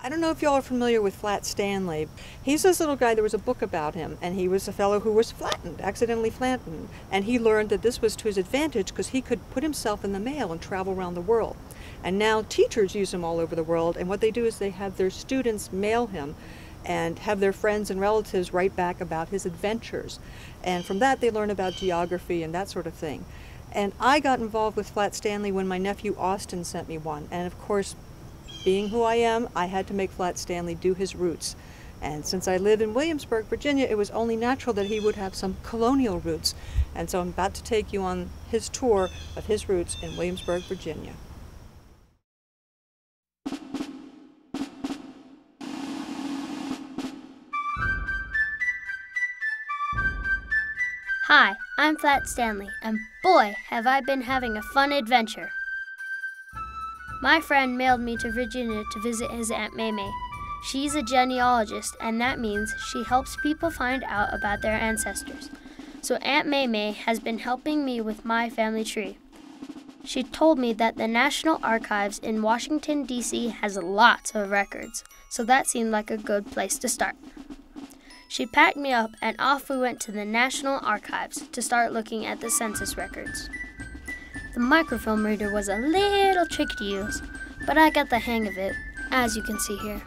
I don't know if y'all are familiar with Flat Stanley. He's this little guy, there was a book about him, and he was a fellow who was flattened, accidentally flattened. And he learned that this was to his advantage because he could put himself in the mail and travel around the world. And now teachers use him all over the world, and what they do is they have their students mail him and have their friends and relatives write back about his adventures. And from that they learn about geography and that sort of thing. And I got involved with Flat Stanley when my nephew Austin sent me one. And of course, being who I am, I had to make Flat Stanley do his roots. And since I live in Williamsburg, Virginia, it was only natural that he would have some colonial roots. And so I'm about to take you on his tour of his roots in Williamsburg, Virginia. Hi, I'm Flat Stanley, and boy, have I been having a fun adventure. My friend mailed me to Virginia to visit his Aunt Maymay. She's a genealogist, and that means she helps people find out about their ancestors. So Aunt Maymay has been helping me with my family tree. She told me that the National Archives in Washington, D.C. has lots of records, so that seemed like a good place to start. She packed me up, and off we went to the National Archives to start looking at the census records. The microfilm reader was a little tricky to use, but I got the hang of it, as you can see here.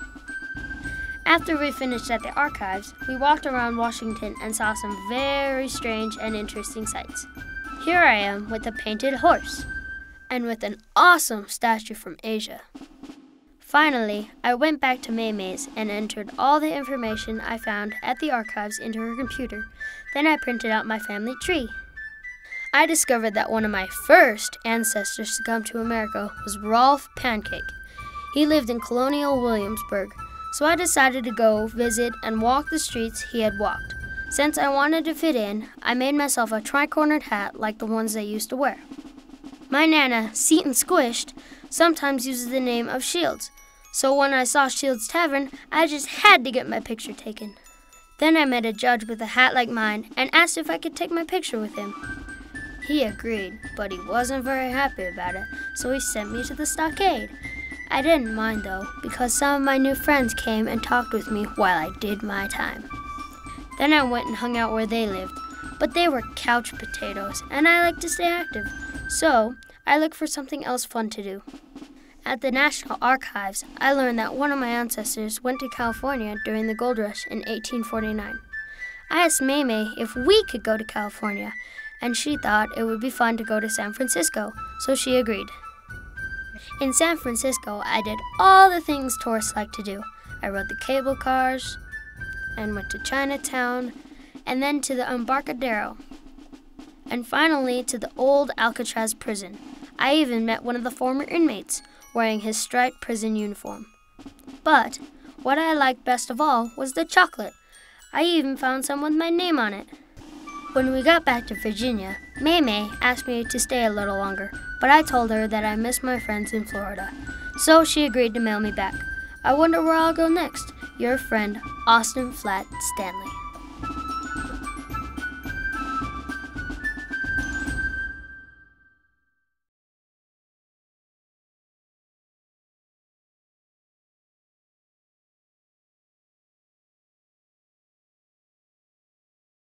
After we finished at the archives, we walked around Washington and saw some very strange and interesting sights. Here I am with a painted horse, and with an awesome statue from Asia. Finally, I went back to Maymay's and entered all the information I found at the archives into her computer. Then I printed out my family tree. I discovered that one of my first ancestors to come to America was Rolf Pancake. He lived in colonial Williamsburg, so I decided to go visit and walk the streets he had walked. Since I wanted to fit in, I made myself a tri-cornered hat like the ones they used to wear. My Nana, Seaton Squished, sometimes uses the name of Shields, so when I saw Shields Tavern, I just had to get my picture taken. Then I met a judge with a hat like mine and asked if I could take my picture with him. He agreed, but he wasn't very happy about it, so he sent me to the stockade. I didn't mind though, because some of my new friends came and talked with me while I did my time. Then I went and hung out where they lived, but they were couch potatoes, and I like to stay active, so I looked for something else fun to do. At the National Archives, I learned that one of my ancestors went to California during the gold rush in 1849. I asked Maymay if we could go to California, and she thought it would be fun to go to San Francisco, so she agreed. In San Francisco, I did all the things tourists like to do. I rode the cable cars, and went to Chinatown, and then to the Embarcadero, and finally to the old Alcatraz prison. I even met one of the former inmates, wearing his striped prison uniform. But what I liked best of all was the chocolate. I even found some with my name on it. When we got back to Virginia, Maymay asked me to stay a little longer, but I told her that I missed my friends in Florida. So she agreed to mail me back. I wonder where I'll go next. Your friend, Austin Flat Stanley.